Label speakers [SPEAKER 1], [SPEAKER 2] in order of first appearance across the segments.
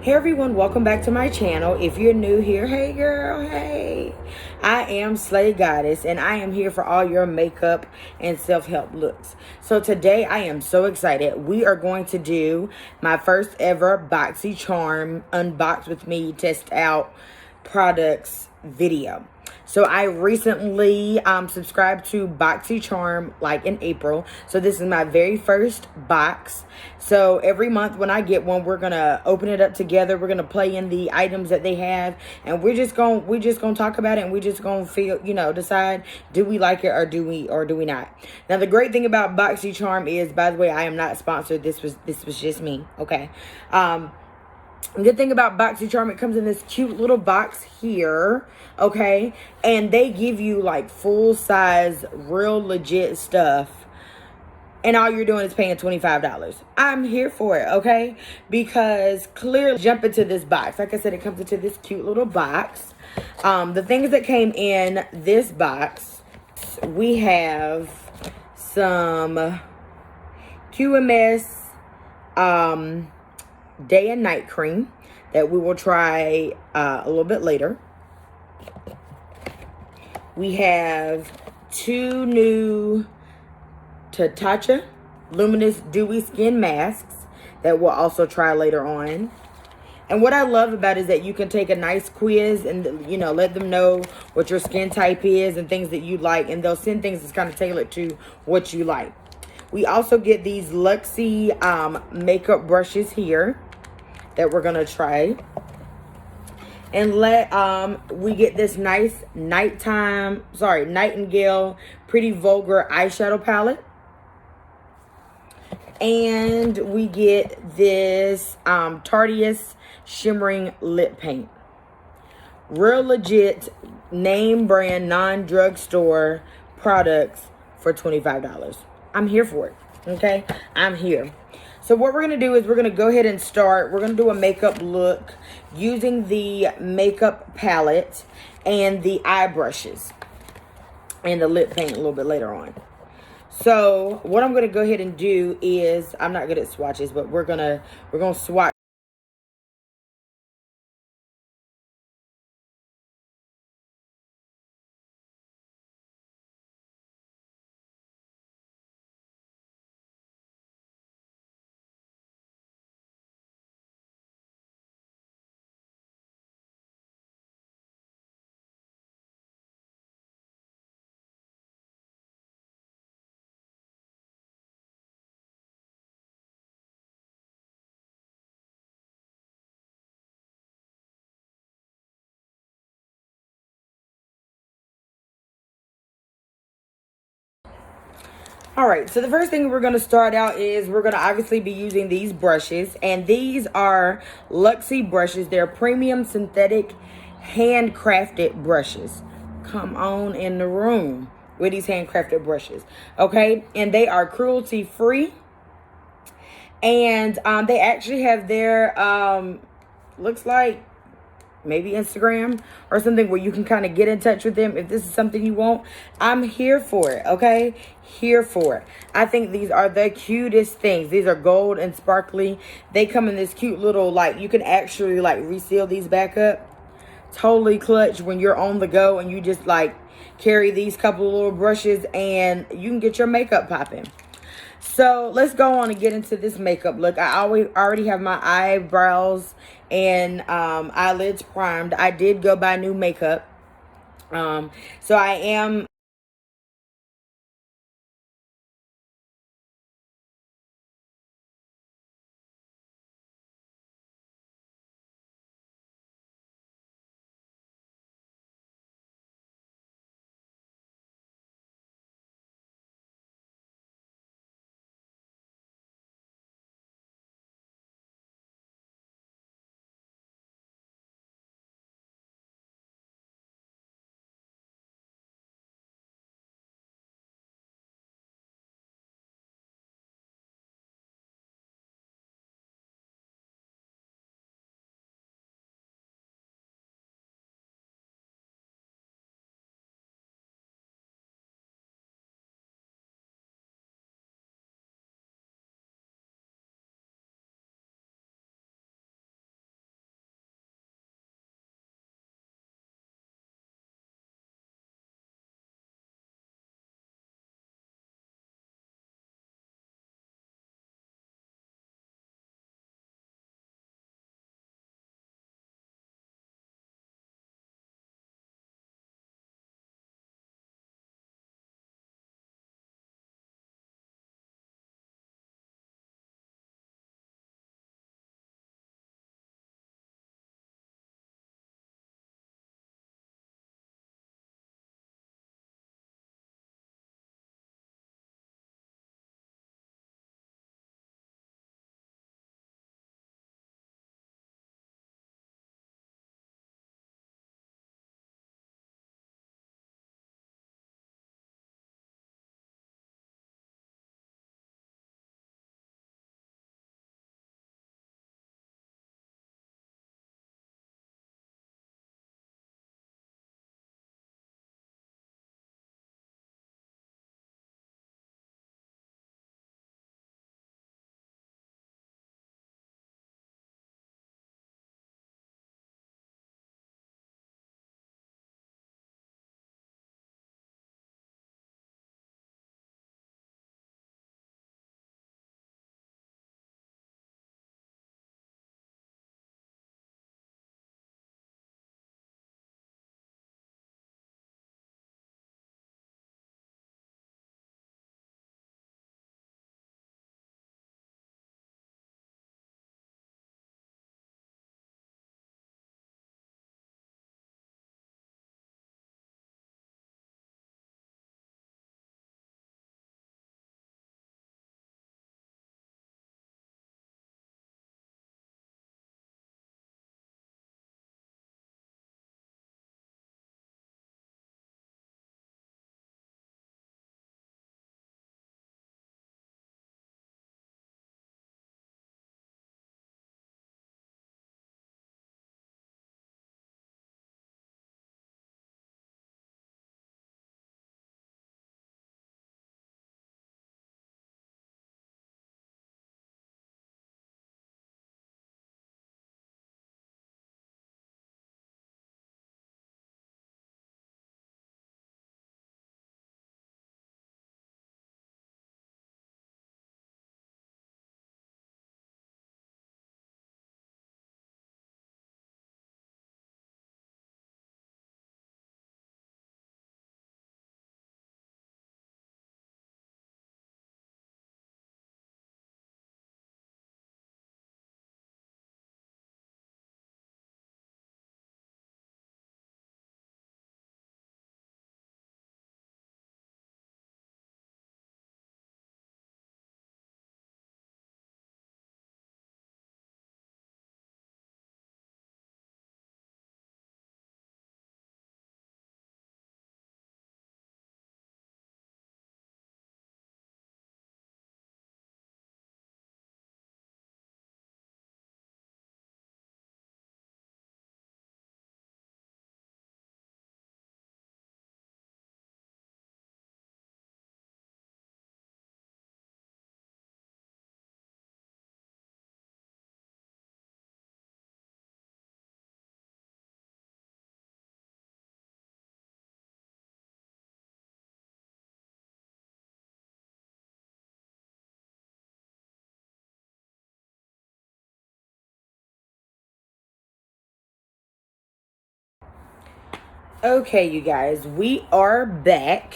[SPEAKER 1] Hey everyone, welcome back to my channel. If you're new here, hey girl, hey. I am Slay Goddess and I am here for all your makeup and self-help looks. So today I am so excited. We are going to do my first ever Boxy Charm unbox with me test out products video. So I recently subscribed to Boxy Charm like in April. So this is my very first box. So every month when I get one, we're gonna open it up together. We're gonna play in the items that they have, and we're just gonna talk about it, and we're just gonna decide, do we like it or do we not. Now the great thing about Boxy Charm is, by the way, I am not sponsored. This was just me. Okay. The good thing about Boxy Charm, it comes in this cute little box here, okay? And they give you like full-size, real legit stuff. And all you're doing is paying $25. I'm here for it, okay? Because clearly, jump into this box. Like I said, it comes into this cute little box. The things that came in this box, we have some QMS, day and night cream that we will try a little bit later. We have two new Tarte luminous dewy skin masks that we'll also try later on. And what I love about it is that you can take a nice quiz and, you know, let them know what your skin type is and things that you like, and they'll send things that's kind of tailored to what you like. We also get these luxe makeup brushes here that we're gonna try, and we get this nice Nightgale Pretty Vulgar eyeshadow palette, and we get this Tarte shimmering lip paint. Real legit name brand non-drugstore products for $25. I'm here for it. Okay, I'm here. So what we're going to do is we're going to go ahead and start. We're going to do a makeup look using the makeup palette and the eye brushes and the lip paint a little bit later on. So what I'm going to go ahead and do is, I'm not good at swatches, but we're going to swatch. All right, so the first thing we're going to start out is we're going to obviously be using these brushes, and these are Luxe brushes. They're premium synthetic handcrafted brushes. Come on in the room with these handcrafted brushes, okay? And they are cruelty free, and they actually have their looks like maybe Instagram or something where you can kind of get in touch with them if this is something you want. I'm here for it, okay? Here for it. I think these are the cutest things. These are gold and sparkly. They come in this cute little, like, you can actually like reseal these back up. Totally clutch when you're on the go and you just like carry these couple of little brushes and you can get your makeup popping. So let's go on and get into this makeup look. I already have my eyebrows and eyelids primed. I did go buy new makeup. So I am Okay, you guys, we are back.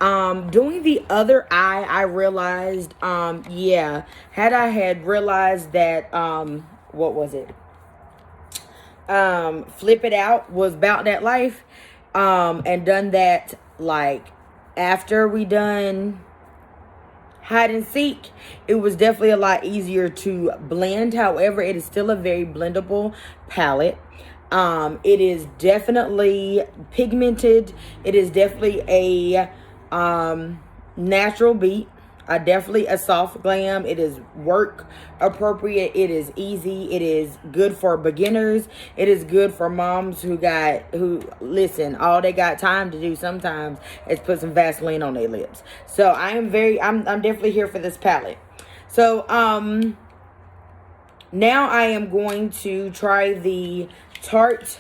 [SPEAKER 1] Doing the other eye, I realized, yeah, had realized that, what was it? Flip It Out was about that life, and done that, like, after we done hide and seek, it was definitely a lot easier to blend. However, it is still a very blendable palette. It is definitely pigmented. It is definitely a natural beat. Definitely a soft glam. It is work appropriate. It is easy. It is good for beginners. It is good for moms who listen, all they got time to do sometimes is put some Vaseline on their lips. So I'm definitely here for this palette. So now I am going to try the Tarte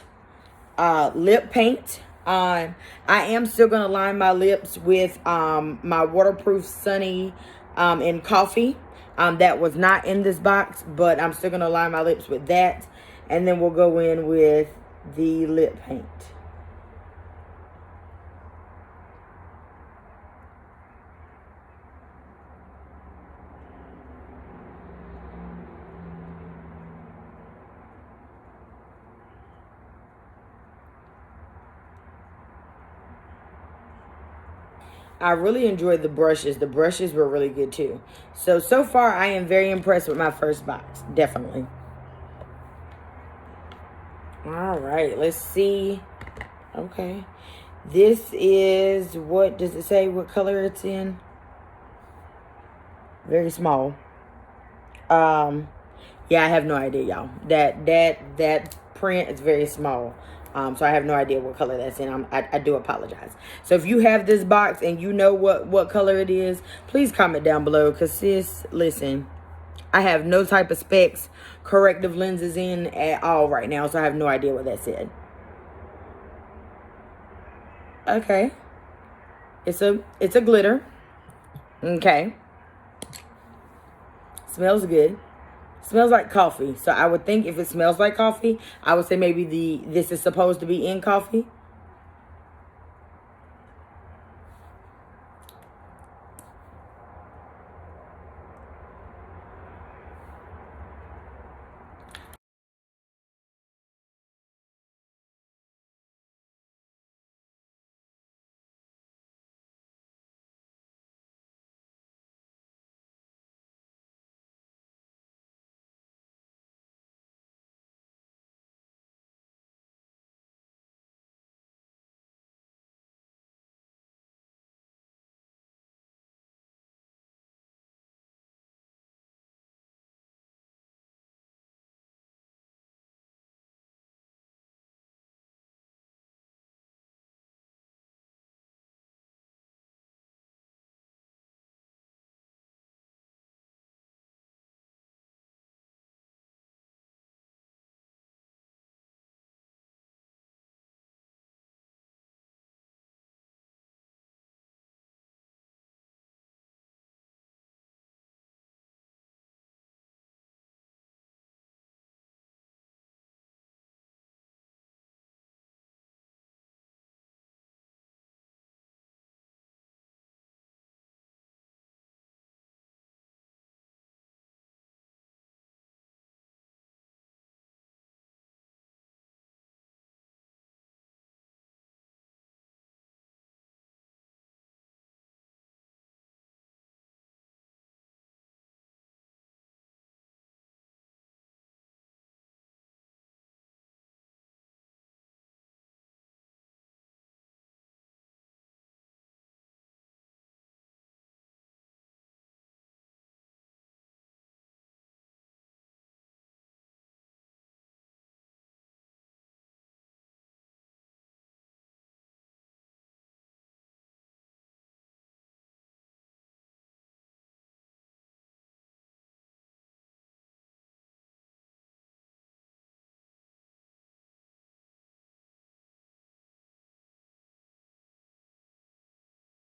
[SPEAKER 1] lip paint. I am still going to line my lips with my waterproof Sunny in Coffee. That was not in this box, but I'm still going to line my lips with that. And then we'll go in with the lip paint. I really enjoyed the brushes. The brushes were really good too. So far, I am very impressed with my first box. Definitely. All right, let's see. Okay. This is, what does it say? What color it's in? Very small. Yeah, I have no idea, y'all. That print is very small. So I have no idea what color that's in. I do apologize. So if you have this box and you know what color it is, please comment down below. Because sis, listen, I have no type of specs, corrective lenses in at all right now. So I have no idea what that said. Okay. It's a glitter. Okay. Smells good. Smells like coffee. So I would think if it smells like coffee, I would say maybe this is supposed to be in coffee.